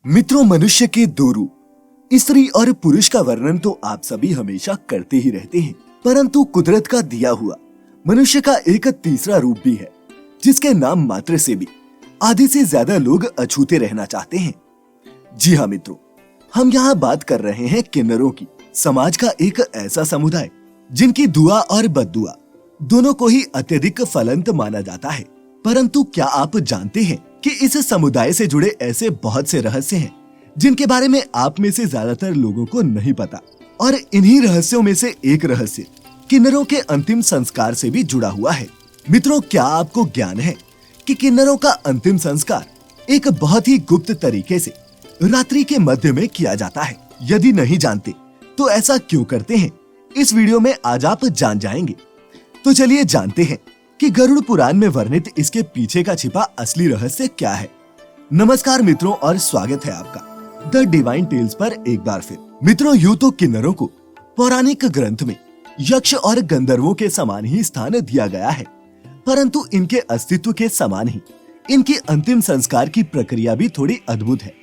मित्रों, मनुष्य के दो रूप स्त्री और पुरुष का वर्णन तो आप सभी हमेशा करते ही रहते हैं, परंतु कुदरत का दिया हुआ मनुष्य का एक तीसरा रूप भी है, जिसके नाम मात्र से भी आधे से ज्यादा लोग अछूते रहना चाहते हैं। जी हाँ मित्रों, हम यहाँ बात कर रहे हैं किन्नरों की। समाज का एक ऐसा समुदाय जिनकी दुआ और बद्दुआ दोनों को ही अत्यधिक फलंत माना जाता है। परंतु क्या आप जानते हैं कि इस समुदाय से जुड़े ऐसे बहुत से रहस्य हैं जिनके बारे में आप में से ज्यादातर लोगों को नहीं पता। और इन्हीं रहस्यों में से एक रहस्य किन्नरों के अंतिम संस्कार से भी जुड़ा हुआ है। मित्रों, क्या आपको ज्ञान है कि किन्नरों का अंतिम संस्कार एक बहुत ही गुप्त तरीके से रात्रि के मध्य में किया जाता है? यदि नहीं जानते तो ऐसा क्यों करते हैं, इस वीडियो में आज आप जान जाएंगे। तो चलिए जानते हैं कि गरुड़ पुराण में वर्णित इसके पीछे का छिपा असली रहस्य क्या है। नमस्कार मित्रों, और स्वागत है आपका द डिवाइन टेल्स पर एक बार फिर। मित्रों, यूं तो किन्नरों को पौराणिक ग्रंथ में यक्ष और गंधर्वों के समान ही स्थान दिया गया है, परंतु इनके अस्तित्व के समान ही इनकी अंतिम संस्कार की प्रक्रिया भी थोड़ी अद्भुत है,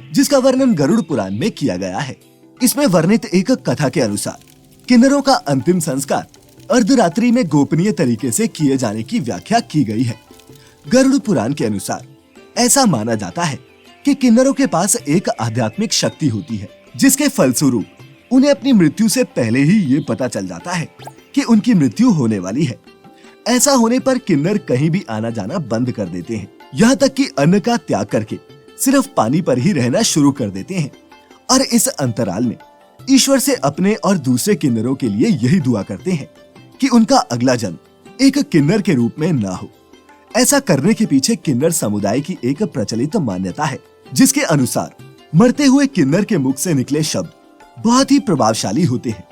जिसका वर्णन गरुड़ पुराण में किया गया है। इसमें वर्णित एक कथा के अनुसार किन्नरों का अंतिम संस्कार अर्धरात्रि में गोपनीय तरीके से किए जाने की व्याख्या की गई है। गरुड़ पुराण के अनुसार ऐसा माना जाता है कि किन्नरों के पास एक आध्यात्मिक शक्ति होती है, जिसके फलस्वरूप उन्हें अपनी मृत्यु से पहले ही ये पता चल जाता है कि उनकी मृत्यु होने वाली है। ऐसा होने पर किन्नर कहीं भी आना जाना बंद कर देते हैं, यहाँ तक कि अन्न का त्याग करके सिर्फ पानी पर ही रहना शुरू कर देते हैं। और इस अंतराल में ईश्वर से अपने और दूसरे किन्नरों के लिए यही दुआ करते हैं कि उनका अगला जन्म एक किन्नर के रूप में ना हो। ऐसा करने के पीछे किन्नर समुदाय की एक प्रचलित मान्यता है, जिसके अनुसार मरते हुए किन्नर के मुख से निकले शब्द बहुत ही प्रभावशाली होते हैं।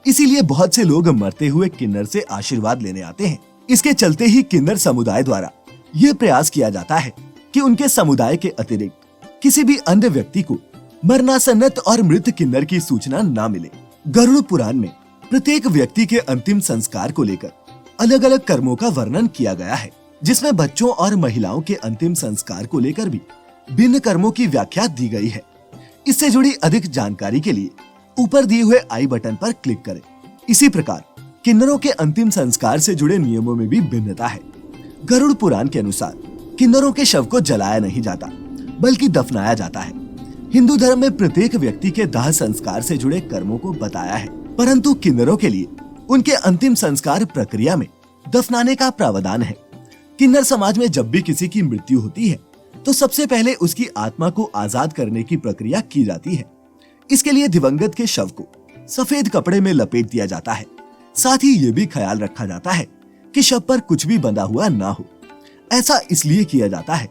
इसीलिए बहुत से लोग मरते हुए किन्नर से आशीर्वाद लेने आते हैं। इसके चलते ही किन्नर समुदाय द्वारा ये प्रयास किया जाता है कि उनके समुदाय के अतिरिक्त किसी भी अन्य व्यक्ति को मरणासन्नत और मृत किन्नर की सूचना ना मिले। गरुड़ पुराण में प्रत्येक व्यक्ति के अंतिम संस्कार को लेकर अलग अलग कर्मों का वर्णन किया गया है, जिसमें बच्चों और महिलाओं के अंतिम संस्कार को लेकर भी भिन्न कर्मों की व्याख्या दी गई है। इससे जुड़ी अधिक जानकारी के लिए ऊपर दिए हुए आई बटन पर क्लिक करें। इसी प्रकार किन्नरों के अंतिम संस्कार से जुड़े नियमों में भी भिन्नता है। गरुड़ पुराण के अनुसार किन्नरों के शव को जलाया नहीं जाता, बल्कि दफनाया जाता है। हिंदू धर्म में प्रत्येक व्यक्ति के दाह संस्कार से जुड़े कर्मों को बताया है, परंतु किन्नरों के लिए उनके अंतिम संस्कार प्रक्रिया में दफनाने का प्रावधान है। किन्नर समाज में जब भी किसी की मृत्यु होती है तो सबसे पहले उसकी आत्मा को आजाद करने की प्रक्रिया की जाती है। इसके लिए दिवंगत के शव को सफेद कपड़े में लपेट दिया जाता है। साथ ही ये भी ख्याल रखा जाता है कि शव पर कुछ भी बंधा हुआ ना हो। ऐसा इसलिए किया जाता है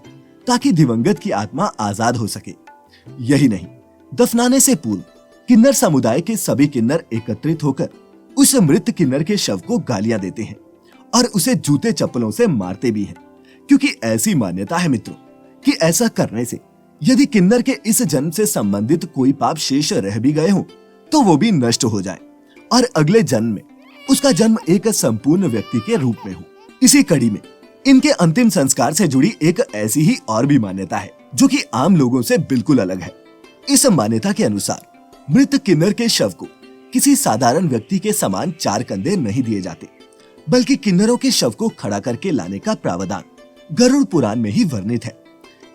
ताकि दिवंगत की आत्मा आजाद हो सके। यही नहीं, दफनाने से पूर्व किन्नर समुदाय के सभी किन्नर एकत्रित होकर उस मृत किन्नर के शव को गालियां देते हैं और उसे जूते चप्पलों से मारते भी हैं, क्योंकि ऐसी मान्यता है मित्रों कि ऐसा करने से यदि किन्नर के इस जन्म से संबंधित कोई पाप शेष रह भी गए हों तो वो भी नष्ट हो जाए और अगले जन्म में उसका जन्म एक संपूर्ण व्यक्ति के रूप में हो। इसी कड़ी में इनके अंतिम संस्कार से जुड़ी एक ऐसी ही और भी मान्यता है, जो कि आम लोगों से बिल्कुल अलग है। इस मान्यता के अनुसार मृत किन्नर के शव को किसी साधारण व्यक्ति के समान चार कंधे नहीं दिए जाते, बल्कि किन्नरों के शव को खड़ा करके लाने का प्रावधान गरुड़ पुराण में ही वर्णित है।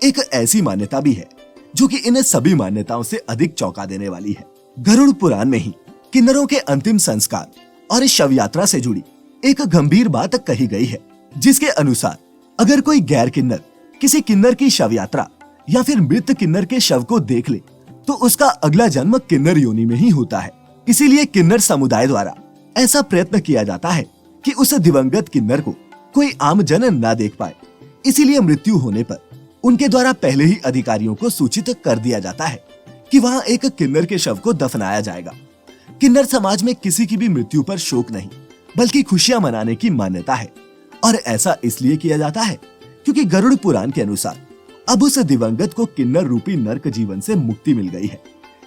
एक ऐसी मान्यता भी है जो कि इन सभी मान्यताओं से अधिक चौंका देने वाली है। गरुड़ पुराण में ही किन्नरों के अंतिम संस्कार और शव यात्रा से जुड़ी एक गंभीर बात कही गई है, जिसके अनुसार अगर कोई गैर किन्नर किसी किन्नर की शव यात्रा या फिर मृत किन्नर के शव को देख ले तो उसका अगला जन्म किन्नर योनि में ही होता है। इसीलिए किन्नर समुदाय द्वारा ऐसा प्रयत्न किया जाता है कि उस दिवंगत किन्नर को कोई आम जन ना देख पाए। इसीलिए मृत्यु होने पर उनके द्वारा पहले ही अधिकारियों को सूचित कर दिया जाता है कि वहाँ एक किन्नर के शव को दफनाया जाएगा। किन्नर समाज में किसी की भी मृत्यु पर शोक नहीं, बल्कि खुशियां मनाने की मान्यता है। और ऐसा इसलिए किया जाता है क्योंकि गरुड़ पुराण के अनुसार अब उस दिवंगत को किन्नर रूपी नरक जीवन से मुक्ति मिल गई है,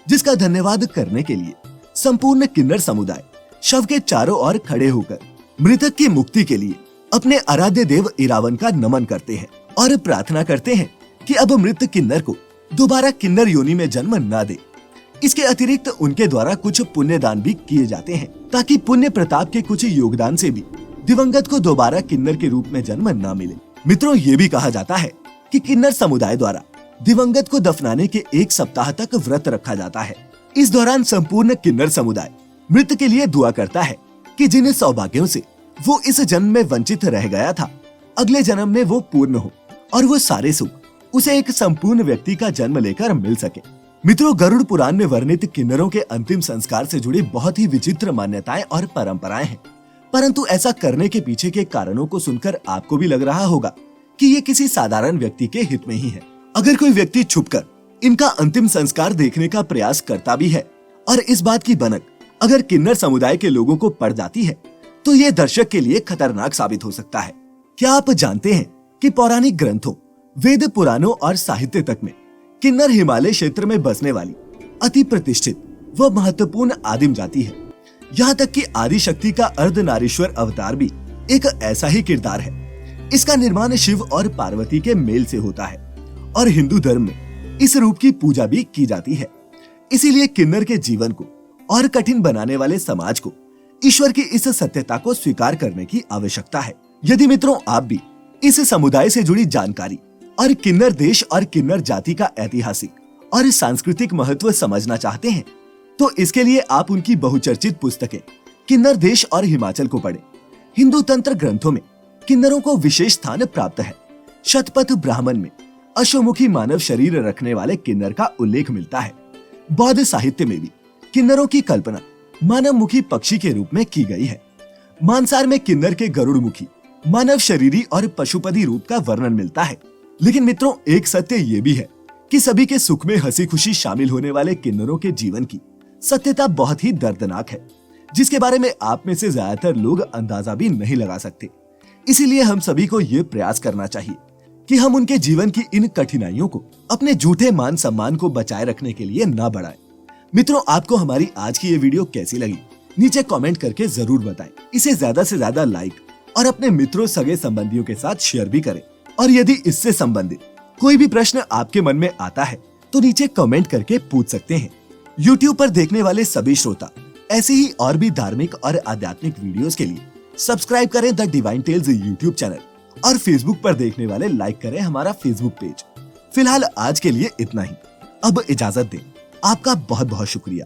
जिसका धन्यवाद करने के लिए संपूर्ण किन्नर समुदाय शव के चारों ओर खड़े होकर मृतक की मुक्ति के लिए अपने आराध्य देव इरावन का नमन करते हैं और प्रार्थना करते हैं कि अब मृत किन्नर को दोबारा किन्नर योनि में जन्म न दे। इसके अतिरिक्त उनके द्वारा कुछ पुण्य दान भी किए जाते हैं ताकि पुण्य प्रताप के कुछ योगदान से भी दिवंगत को दोबारा किन्नर के रूप में जन्म न मिले। मित्रों, ये भी कहा जाता है कि किन्नर समुदाय द्वारा दिवंगत को दफनाने के 1 सप्ताह तक व्रत रखा जाता है। इस दौरान संपूर्ण किन्नर समुदाय मृत के लिए दुआ करता है कि जिन सौभाग्यों से वो इस जन्म में वंचित रह गया था, अगले जन्म में वो पूर्ण हो और वो सारे सुख उसे एक संपूर्ण व्यक्ति का जन्म लेकर मिल सके। मित्रों, गरुड़ पुराण में वर्णित किन्नरों के अंतिम संस्कार से जुड़ी बहुत ही विचित्र मान्यताएं और परंपराएं हैं, परंतु ऐसा करने के पीछे के कारणों को सुनकर आपको भी लग रहा होगा कि ये किसी साधारण व्यक्ति के हित में ही है। अगर कोई व्यक्ति छुपकर इनका अंतिम संस्कार देखने का प्रयास करता भी है और इस बात की भनक अगर किन्नर समुदाय के लोगों को पड़ जाती है, तो ये दर्शक के लिए खतरनाक साबित हो सकता है। क्या आप जानते हैं कि पौराणिक ग्रंथों, वेद पुराणों और साहित्य तक में किन्नर हिमालय क्षेत्र में बसने वाली अति प्रतिष्ठित व महत्वपूर्ण आदिम जाति है। यहाँ तक कि आदि शक्ति का अर्धनारीश्वर अवतार भी एक ऐसा ही किरदार है। इसका निर्माण शिव और पार्वती के मेल से होता है और हिंदू धर्म में इस रूप की पूजा भी की जाती है। इसीलिए किन्नर के जीवन को और कठिन बनाने वाले समाज को ईश्वर की इस सत्यता को स्वीकार करने की आवश्यकता है। यदि मित्रों आप भी इस समुदाय से जुड़ी जानकारी और किन्नर देश और किन्नर जाति का ऐतिहासिक और सांस्कृतिक महत्व समझना चाहते हैं, तो इसके लिए आप उनकी बहुचर्चित पुस्तकें किन्नर देश और हिमाचल को पढ़ें। हिंदू तंत्र ग्रंथों में किन्नरों को विशेष स्थान प्राप्त है। शतपथ ब्राह्मण में अश्वमुखी मानव शरीर रखने वाले किन्नर का उल्लेख मिलता है। बौद्ध साहित्य में भी किन्नरों की कल्पना मानव मुखी पक्षी के रूप में की गई है। मानसार में किन्नर के गरुड़ मुखी मानव शरीरी और पशुपति रूप का वर्णन मिलता है। लेकिन मित्रों, एक सत्य ये भी है कि सभी के सुख में हंसी खुशी शामिल होने वाले किन्नरों के जीवन की सत्यता बहुत ही दर्दनाक है, जिसके बारे में आप में से ज्यादातर लोग अंदाजा भी नहीं लगा सकते। इसीलिए हम सभी को ये प्रयास करना चाहिए कि हम उनके जीवन की इन कठिनाइयों को अपने झूठे मान सम्मान को बचाए रखने के लिए न बढ़ाएं। मित्रों, आपको हमारी आज की ये वीडियो कैसी लगी, नीचे कमेंट करके जरूर बताएं। इसे ज्यादा से ज्यादा लाइक और अपने मित्रों, सगे संबंधियों के साथ शेयर भी करें। और यदि इससे संबंधित कोई भी प्रश्न आपके मन में आता है तो नीचे कमेंट करके पूछ सकते हैं। YouTube पर देखने वाले सभी श्रोता ऐसे ही और भी धार्मिक और आध्यात्मिक वीडियोस के लिए सब्सक्राइब करें the divine tales YouTube channel और Facebook पर देखने वाले लाइक करें हमारा Facebook पेज। फिलहाल आज के लिए इतना ही। अब इजाजत दें। आपका बहुत बहुत शुक्रिया।